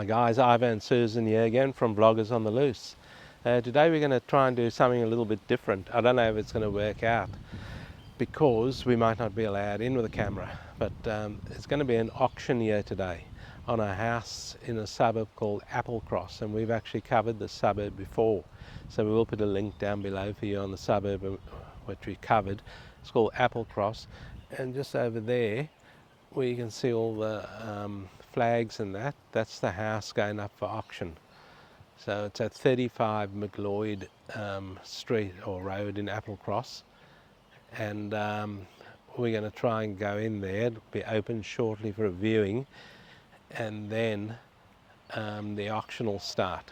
Guys, Ivan and Susan here again from Vloggers on the Loose. Today we're going to try and do something a little bit different. I don't know if it's going to work out because we might not be allowed in with a camera, but it's going to be an auction here today on a house in a suburb called Applecross, and we've actually covered the suburb before, so we will put a link down below for you on the suburb which we covered. It's called Applecross, and just over there where you can see all the flags and that's the house going up for auction. So it's at 35 McLeod Street or Road in Applecross, and we're going to try and go in there. It'll be open shortly for a viewing, and then the auction will start.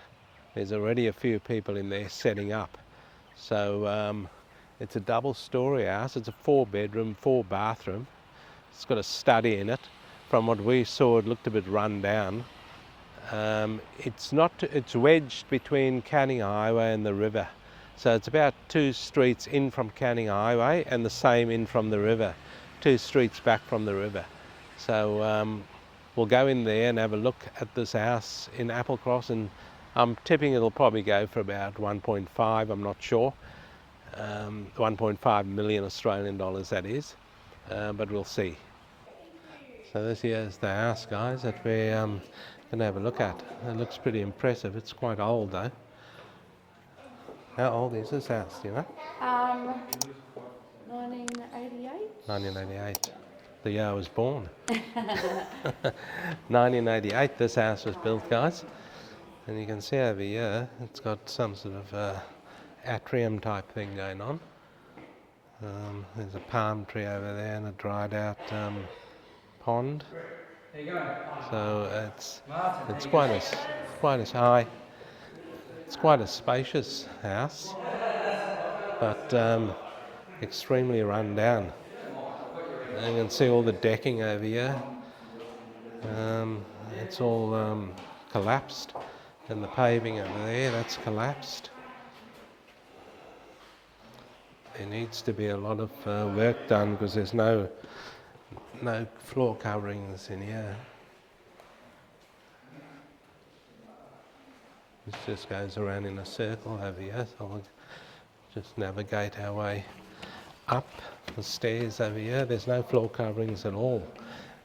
There's already a few people in there setting up. So it's a double-storey house. It's a 4-bedroom, 4-bathroom. It's got a study in it. From what we saw, it looked a bit run down. It's wedged between Canning Highway and the river. So it's about 2 streets in from Canning Highway and the same in from the river. 2 streets back from the river. So we'll go in there and have a look at this house in Applecross, and I'm tipping it'll probably go for about 1.5, I'm not sure. 1.5 million Australian dollars, that is. But we'll see. So this here is the house, guys, that we're going to have a look at. It looks pretty impressive. It's quite old though. How old is this house, do you know? 1988. 1988. The year I was born. 1988 this house was built, guys. And you can see over here it's got some sort of atrium type thing going on. There's a palm tree over there and a dried out pond. So it's quite a spacious house, but extremely run down. And you can see all the decking over here. It's all collapsed, and the paving over there, that's collapsed. There needs to be a lot of work done because there's no floor coverings in here. This just goes around in a circle over here, so we'll just navigate our way up the stairs over here. There's no floor coverings at all,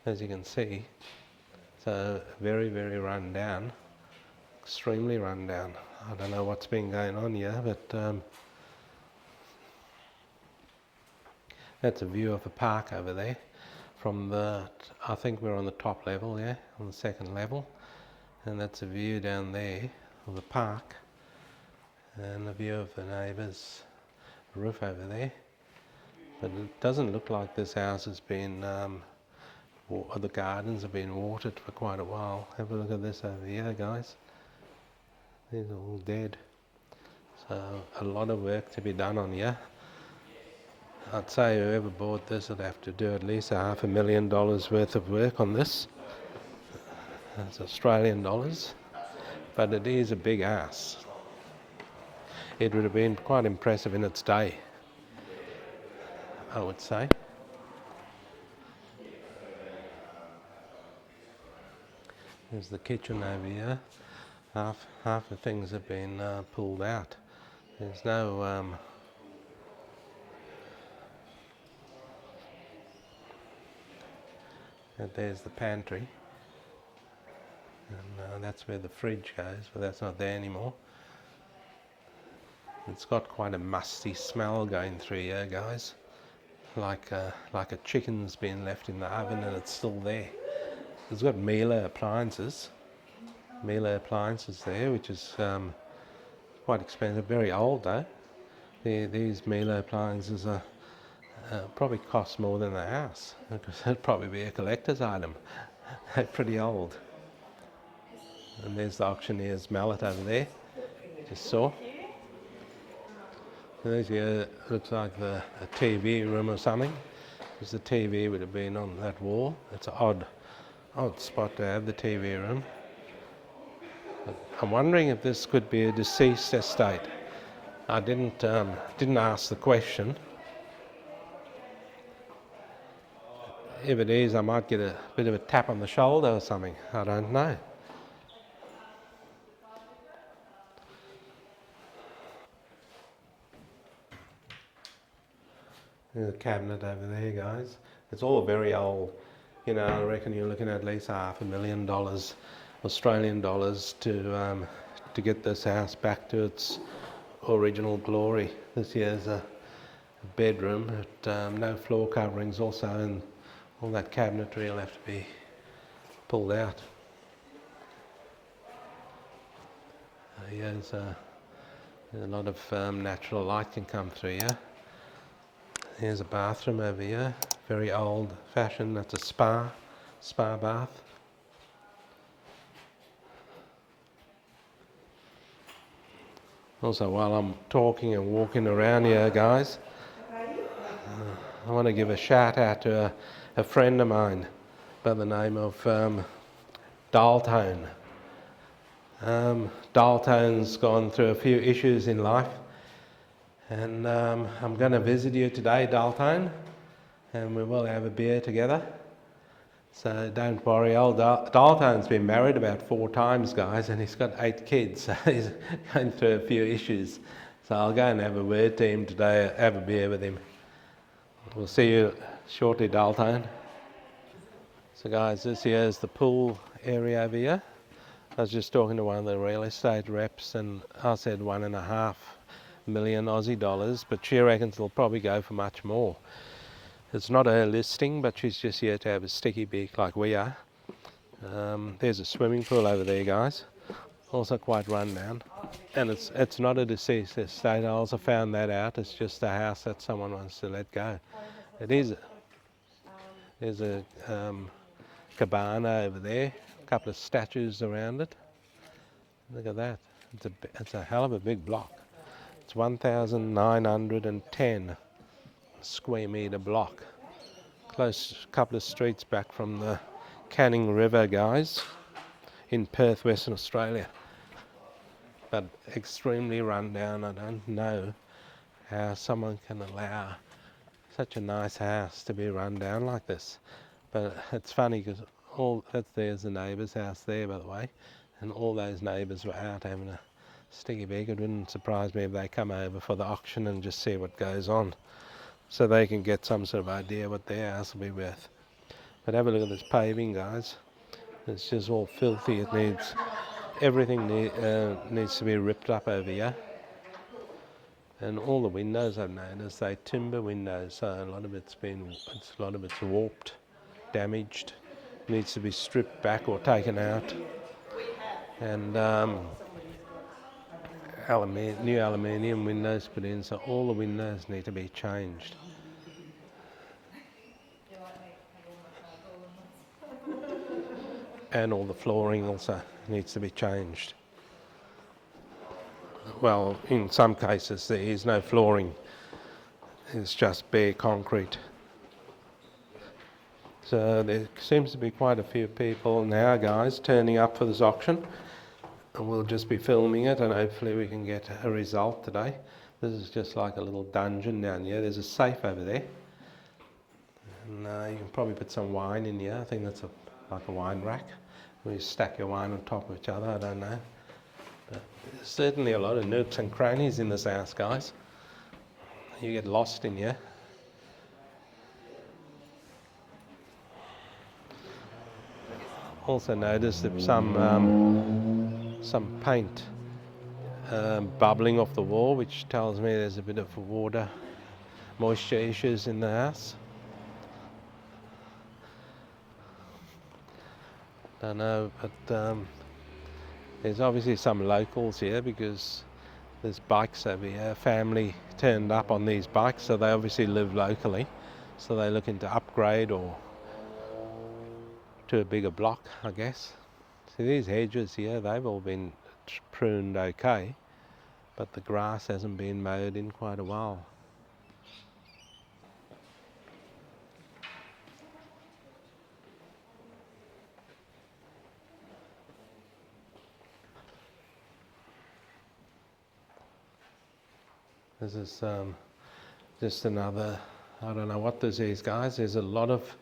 as you can see. So very, very run down, extremely run down. I don't know what's been going on here, but that's a view of the park over there. From I think we're on the top level, yeah, on the second level, and that's a view down there of the park, and a view of the neighbour's roof over there. But it doesn't look like this house has been, or the gardens have been watered for quite a while. Have a look at this over here, guys. These are all dead. So a lot of work to be done on here. I'd say whoever bought this would have to do at least $500,000 worth of work on this. That's Australian dollars, but it is a big house. It would have been quite impressive in its day, I would say. There's the kitchen over here. Half the things have been pulled out. There's no there's the pantry, and that's where the fridge goes, but that's not there anymore. It's got quite a musty smell going through here, guys, like a chicken's been left in the oven and it's still there. It's got Miele appliances there, which is quite expensive, very old though. These Miele appliances are probably cost more than the house, because it'd probably be a collector's item. They're pretty old. And there's the auctioneer's mallet over there, just saw. And there's here, looks like a TV room or something, because the TV would have been on that wall. It's an odd spot to have the TV room. But I'm wondering if this could be a deceased estate. I didn't ask the question. If it is, I might get a bit of a tap on the shoulder or something. I don't know. There's a cabinet over there, guys. It's all very old. You know, I reckon you're looking at least $500,000 Australian dollars to get this house back to its original glory. This here's a bedroom, but no floor coverings also, and all that cabinetry will have to be pulled out. Here's a lot of natural light can come through here. Here's a bathroom over here, very old fashioned. That's a spa bath. Also, while I'm talking and walking around here, guys, I want to give a shout out to a friend of mine by the name of Daltone. Daltone's gone through a few issues in life, and I'm going to visit you today, Daltone, and we will have a beer together. So don't worry, old Daltone's been married about 4 times, guys, and he's got 8 kids, so he's going through a few issues. So I'll go and have a word to him today, have a beer with him. We'll see you shortly, Daltone. So guys, this here is the pool area over here. I was just talking to one of the real estate reps, and I said 1.5 million Aussie dollars, but she reckons it'll probably go for much more. It's not her listing, but she's just here to have a sticky beak like we are. There's a swimming pool over there, guys. Also quite run down. And it's not a deceased estate. I also found that out. It's just a house that someone wants to let go. It is. There's a cabana over there. A couple of statues around it. Look at that. It's a hell of a big block. It's 1,910 square metre block. Close couple of streets back from the Canning River, guys, in Perth, Western Australia. But extremely run down. I don't know how someone can allow such a nice house to be run down like this. But it's funny because there's the neighbour's house there, by the way, and all those neighbours were out having a sticky beak. It wouldn't surprise me if they come over for the auction and just see what goes on, so they can get some sort of idea what their house will be worth. But have a look at this paving, guys. It's just all filthy. It needs everything needs to be ripped up over here. And all the windows I've noticed, they timber windows, so a lot of it's warped, damaged, needs to be stripped back or taken out. And new aluminium windows put in, so all the windows need to be changed. And all the flooring also needs to be changed. Well, in some cases there is no flooring, it's just bare concrete. So there seems to be quite a few people now, guys, turning up for this auction, and we'll just be filming it, and hopefully we can get a result today. This is just like a little dungeon down here. There's a safe over there, and you can probably put some wine in here. I think that's like a wine rack where you stack your wine on top of each other. I don't know. But there's certainly a lot of nooks and crannies in this house, guys. You get lost in here. Also noticed that some paint bubbling off the wall, which tells me there's a bit of moisture issues in the house. Don't know, but there's obviously some locals here because there's bikes over here. Family turned up on these bikes, so they obviously live locally. So they're looking to upgrade or to a bigger block, I guess. See these hedges here, they've all been pruned okay, but the grass hasn't been mowed in quite a while. This is just another, I don't know what this is, guys. There's a lot of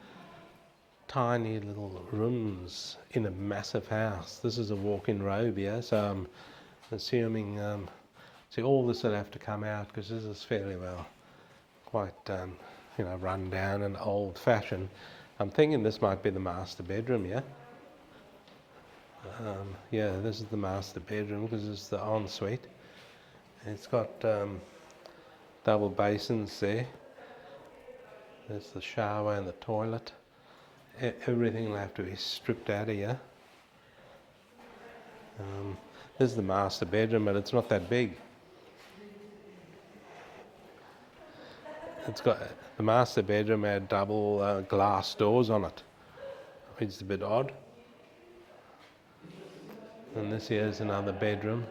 tiny little rooms in a massive house. This is a walk-in robe here, so I'm assuming, see, all this will have to come out because this is fairly well quite you know, run down and old fashioned. I'm thinking this might be the master bedroom, yeah? Yeah, this is the master bedroom because it's the ensuite. It's got double basins there. There's the shower and the toilet. Everything will have to be stripped out of here. This is the master bedroom, but it's not that big. It's got the master bedroom had double glass doors on it, which is a bit odd. And this here is another bedroom.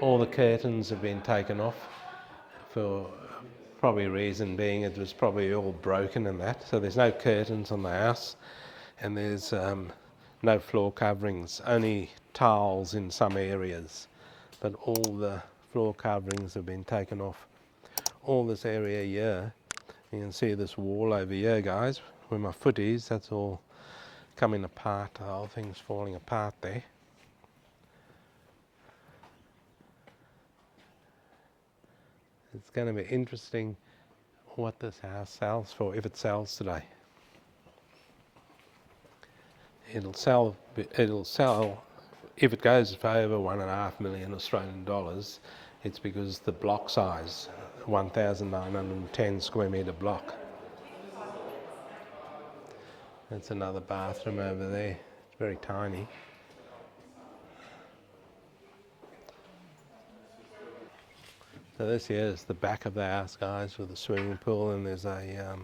All the curtains have been taken off for probably reason being it was probably all broken and that. So there's no curtains on the house, and there's no floor coverings, only tiles in some areas, but all the floor coverings have been taken off. All this area here, you can see this wall over here, guys, where my foot is, that's all coming apart. The whole thing's falling apart there. It's going to be interesting what this house sells for, if it sells today. It'll sell if it goes for over 1.5 million Australian dollars. It's because the block size, 1,910 square metre block. That's another bathroom over there. It's very tiny. So this here is the back of the house, guys, with a swimming pool, and there's a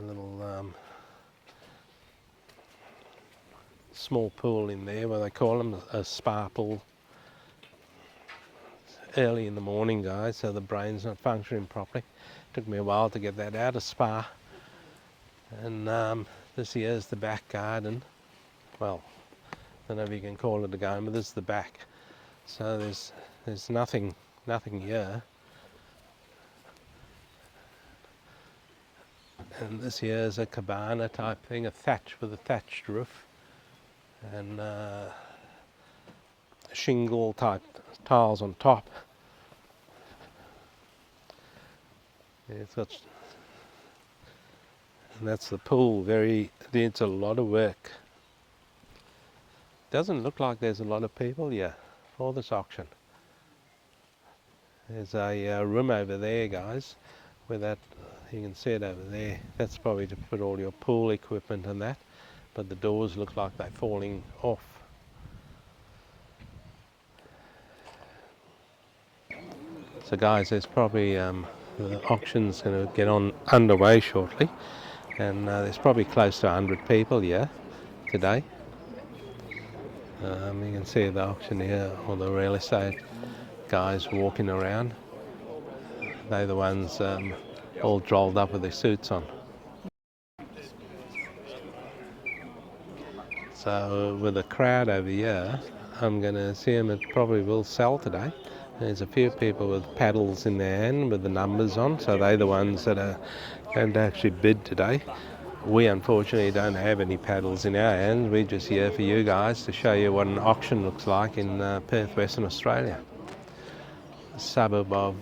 little small pool in there, where they call them a spa pool. It's early in the morning, guys, so the brain's not functioning properly. Took me a while to get that out of spa. And this here is the back garden. Well, I don't know if you can call it a garden, but this is the back. So there's nothing here. And this here is a cabana type thing, a thatch with a thatched roof, and shingle type tiles on top. It's got, and that's the pool. Needs a lot of work. Doesn't look like there's a lot of people here for this auction. There's a room over there, guys, where that, you can see it over there. That's probably to put all your pool equipment and that, but the doors look like they're falling off. So guys, there's probably the auction's going to get underway shortly, and there's probably close to 100 people here today. You can see the auctioneer or the real estate guys walking around. They're the ones all drolled up with their suits on. So with the crowd over here, I'm going to assume it probably will sell today. There's a few people with paddles in their hand with the numbers on, so they're the ones that are going to actually bid today. We unfortunately don't have any paddles in our hands. We're just here for you guys to show you what an auction looks like in Perth, Western Australia. A suburb of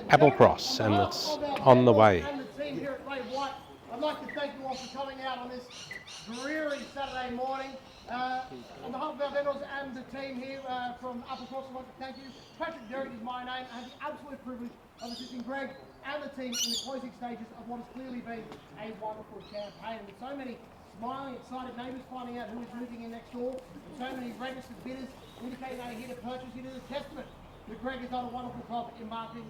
Applecross, and it's on the way. I'd like to thank you all for coming out on this dreary Saturday morning. On behalf of our vendors and the team here from Applecross, I'd like to thank you. Patrick Derrick is my name. I have the absolute privilege of assisting Greg and the team in the closing stages of what has clearly been a wonderful campaign. With so many smiling, excited neighbours finding out who is moving in next door, and so many registered bidders indicating they are here to purchase, it is a testament that Greg has done a wonderful job in marketing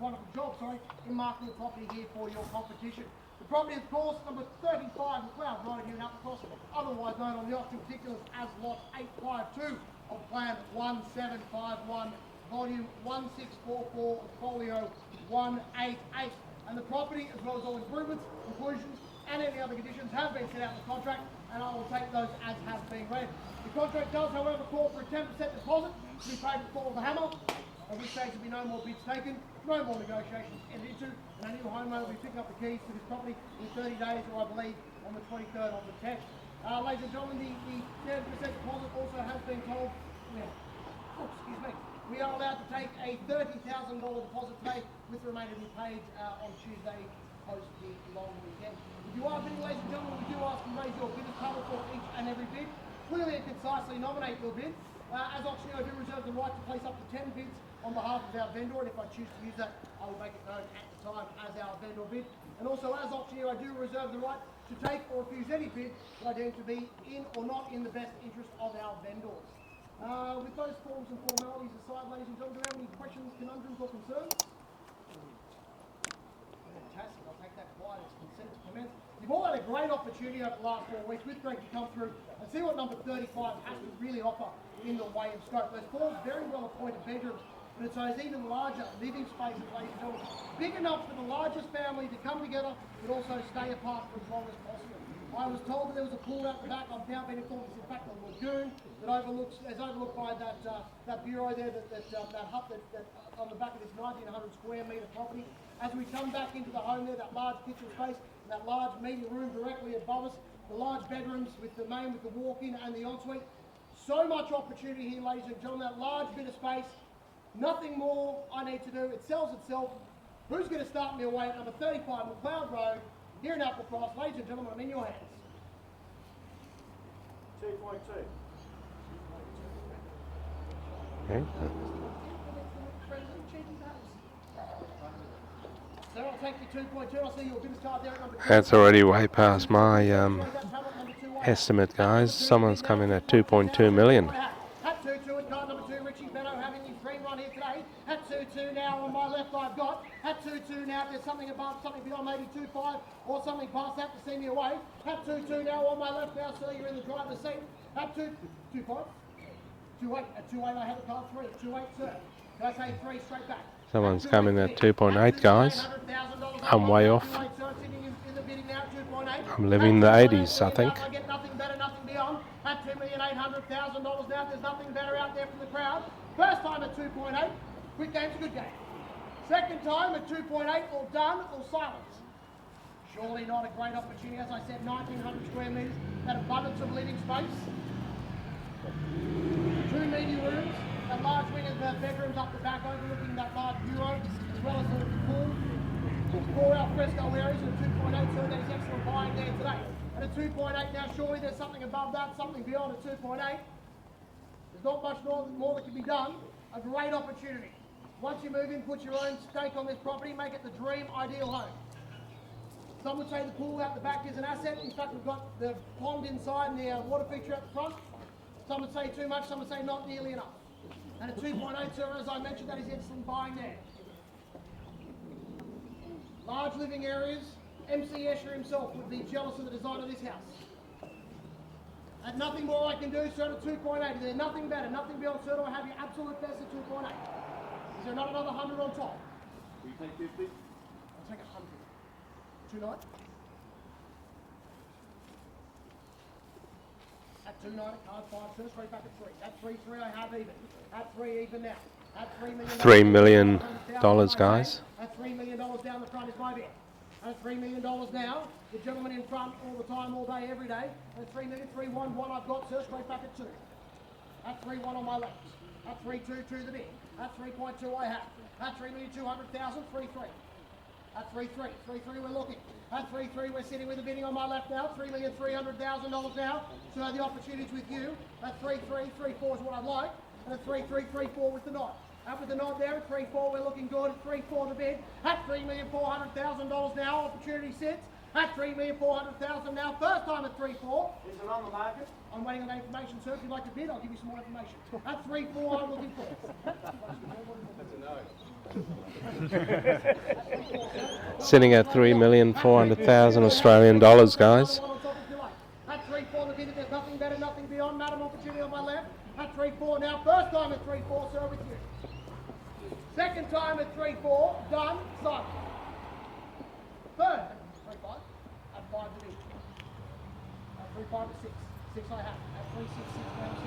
the property here for your competition. The property, of course, number 35 McLeod Road here in Applecross, otherwise known on the auction particulars as Lot 852 of Plan 1751, Volume 1644, Folio 188. And the property, as well as all improvements, inclusions, and any other conditions have been set out in the contract, and I will take those as have been read. The contract does, however, call for a 10% deposit to be paid before the hammer, at which stage there will be no more bids taken, no more negotiations entered into, and a new homeowner will be picking up the keys to this property in 30 days, or I believe on the 23rd of the 10th. Ladies and gentlemen, the 10% deposit also has been told, the We are allowed to take a $30,000 deposit today, with the remainder to be paid on Tuesday post the long weekend. If you are bidding, ladies and gentlemen, we do ask you to raise your bidder's total for each and every bid. Clearly and concisely nominate your bid. As auctioneer, I do reserve the right to place up to 10 bids on behalf of our vendor, and if I choose to use that, I will make it known at the time as our vendor bid. And also, as auctioneer, I do reserve the right to take or refuse any bid that I deem to be in or not in the best interest of our vendors. With those forms and formalities aside, ladies and gentlemen, do you have any questions, conundrums or concerns? Fantastic, I'll take that quiet as consent to commence. You've all had a great opportunity over the last 4 weeks with Greg to come through and see what number 35 has to really offer in the way of scope. Those 4 very well appointed bedrooms, but it's those even larger living spaces, ladies and gentlemen, big enough for the largest family to come together, but also stay apart for as long as possible. I was told that there was a pool out the back. I've now been informed it's in fact a lagoon that is overlooked by that bureau there, that hut that on the back of this 1,900 square metre property. As we come back into the home there, that large kitchen space, and that large meeting room directly above us, the large bedrooms with the main, with the walk-in and the ensuite. So much opportunity here, ladies and gentlemen, that large bit of space. Nothing more I need to do. It sells itself. Who's going to start me away at number 35 McLeod Road, here in Applecross? Ladies and gentlemen, I'm in your hands. 2.2. Okay. Sir, I'll take you 2.2. I'll see your business card there at number 2. That's already way past my estimate, guys. Someone's come in at 2.2 million. At 2-2 at card number 2, Richie Benno having his dream run here today. At 2-2 now on my left I've got. At 2-2 now, if there's something above, something beyond maybe 2-5 or something past that to send me away. At 2-2 now on my left now, sir, you're in the driver's seat. At 2-5. 2-8. At 2-8 I have a card 3. At 2-8, sir. Can I say 3 straight back? Someone's coming at 2.8, guys. I'm way off. I'm living in the 80s, I think. I get nothing better, nothing beyond. At $2,800,000 now, there's nothing better out there from the crowd. First time at 2.8, quick game's a good game. Second time at 2.8, all done, all silence. Surely not a great opportunity, as I said, 1,900 square metres, that abundance of living space. 2 meeting rooms, a large wing of bedrooms up the back overlooking that large bureau, as well as the pool. 4 al fresco areas and a 2.8, so there's excellent buying there today. And at 2.8 now, surely there's something above that, something beyond at 2.8. There's not much more that can be done. A great opportunity. Once you move in, put your own stake on this property, make it the dream ideal home. Some would say the pool out the back is an asset. In fact, we've got the pond inside and the water feature out the front. Some would say too much, some would say not nearly enough. And at 2.8, sir, as I mentioned, that is excellent buying there. Large living areas. MC Escher himself would be jealous of the design of this house. And nothing more I can do, sir, at 2.8. Is there nothing better, nothing beyond, sir, do I have your absolute best at 2.8? Is there not another 100 on top? Will you take 50? I'll take 100. 2.9? At 2.9, card 5, sir, straight back at 3. At 3.3, I have even. At 3 even now. At $3 million, guys. At $3 million down the front is my bid. At $3 million now, the gentleman in front all the time, all day, every day. At 3 million, 3-1-1 I've got, sir, straight back at 2. At 3-1 on my left. At 3-2, 2 the bid. At 3.2 I have. At 3,200,000, 3-3. At 3-3, 3-3 we're looking. At 3-3 we're sitting with the bidding on my left now. $3,300,000 now. So the opportunity's with you. At 3-3, 3-4 is what I'd like. And at 3-3, 3-4 with the nod. Up with the nod there at 3-4, we're looking good. At 3-4 the bid. At $3,400,000 now, opportunity sits. At $3,400,000 now, first time at 3-4. Is it on the market? I'm waiting on that information, sir. If you'd like to bid, I'll give you some more information. At 3-4, I'm looking for. That's a no. Sitting at 3,400,000 Australian dollars, guys. At 3-4 the bid, if there's nothing better, nothing beyond. Madam, opportunity on my left. At 3-4 now, first time at 3-4, sir, with you. Second time at 3-4, done, silent. Third, 3-5, at 5 to bid. At 3-5 to 6, 6 I have. At 3-6, 6 now, 6.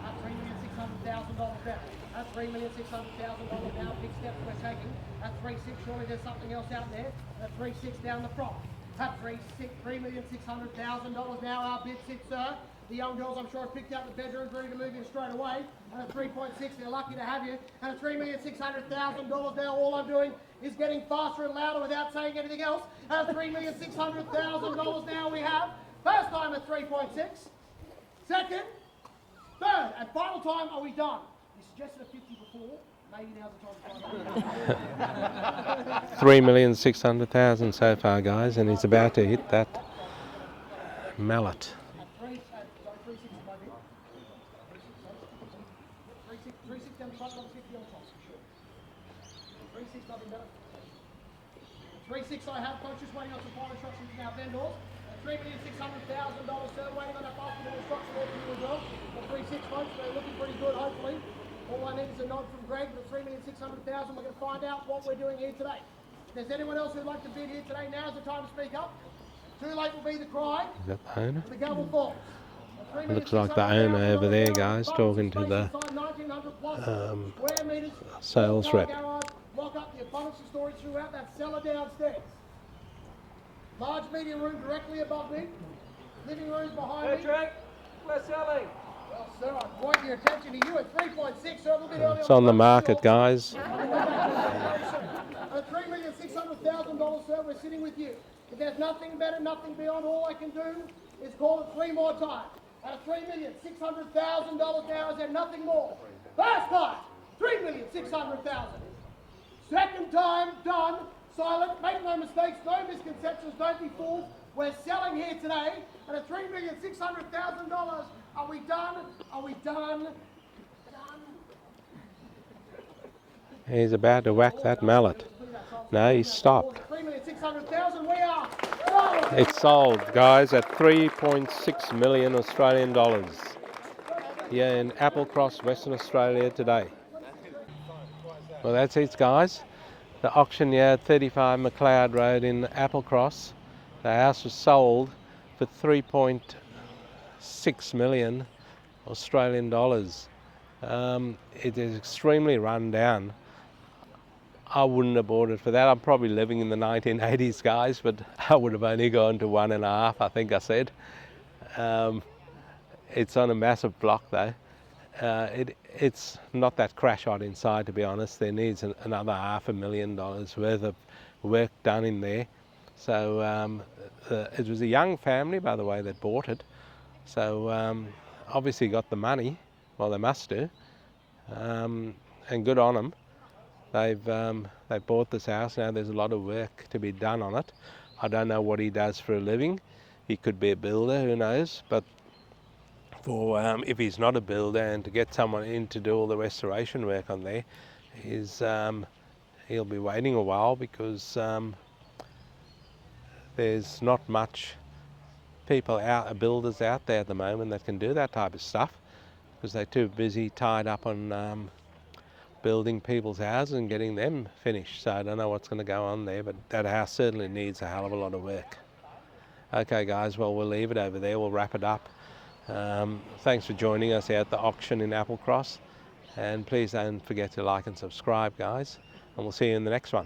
At $3,600,000 down. At $3,600,000 now, big steps we're taking. At 3-6, surely there's something else out there. At 3-6 down the front. At $3,600,000 now, our bid sits, sir. The young girls, I'm sure, have picked out the bedrooms, ready to move in straight away. And at 3.6, they're lucky to have you. And at $3,600,000 now, all I'm doing is getting faster and louder without saying anything else. And at $3,600,000 now we have. First time at 3.6. Second, third, and final time, are we done? You suggested a 50 before. Maybe now's the time to find out. 3,600,000 so far, guys, and he's about to hit that mallet. At 360 by bit. 360 on the front, 150 on the top, sure. 36, nothing better. 36 I have, coaches waiting on some final instructions from our vendors. At $3,600,000, sir, waiting on that basket of instruction there for you as well. At 36 folks, they're looking pretty good, hopefully. All I need is a nod from Greg, but at $3,600,000, we're going to find out what we're doing here today. If there's anyone else who'd like to bid here today, now's the time to speak up. Too late will be the cry. Is that the owner? The gavel falls. Looks like the owner over there, guys, talking to the sales rep. Lock up the abundance of storage throughout that cellar downstairs. Large media room directly above me. Living rooms behind me. Patrick, we're selling. Well, sir, I'm pointing your attention to you at 3.6, so a little bit early. It's on the market, guys. At $3,600,000, sir, we're sitting with you. If there's nothing better, nothing beyond, all I can do is call it 3 more times. At $3,600,000 now, is there nothing more? First time, $3,600,000. Second time, done, silent, make no mistakes, no misconceptions, don't be fools. We're selling here today, and at $3,600,000, are we done? Are we done? Done. He's about to whack that mallet. No, he's stopped. 3,600,000, we are sold. It's sold, guys, at 3.6 million Australian dollars. Here in Applecross, Western Australia today. Well, that's it, guys. The auctioneer, 35 McLeod Road in Applecross. The house was sold for 3.6 million Australian dollars. It is extremely run down. I wouldn't have bought it for that. I'm probably living in the 1980s, guys, but I would have only gone to 1.5, I think I said. It's on a massive block though. It's not that crash hot inside, to be honest. There needs another $500,000 worth of work done in there. So it was a young family, by the way, that bought it. So obviously got the money. Well, they must do. And good on them. They bought this house. Now there's a lot of work to be done on it. I don't know what he does for a living. He could be a builder, who knows. But for if he's not a builder, and to get someone in to do all the restoration work on there, he'll be waiting a while, because there's not much builders out there at the moment that can do that type of stuff, because they're too busy tied up on building people's houses and getting them finished. So I don't know what's going to go on there, but that house certainly needs a hell of a lot of work. Okay guys, well, we'll leave it over there. We'll wrap it up. Thanks for joining us here at the auction in Applecross, and please don't forget to like and subscribe, guys, and we'll see you in the next one.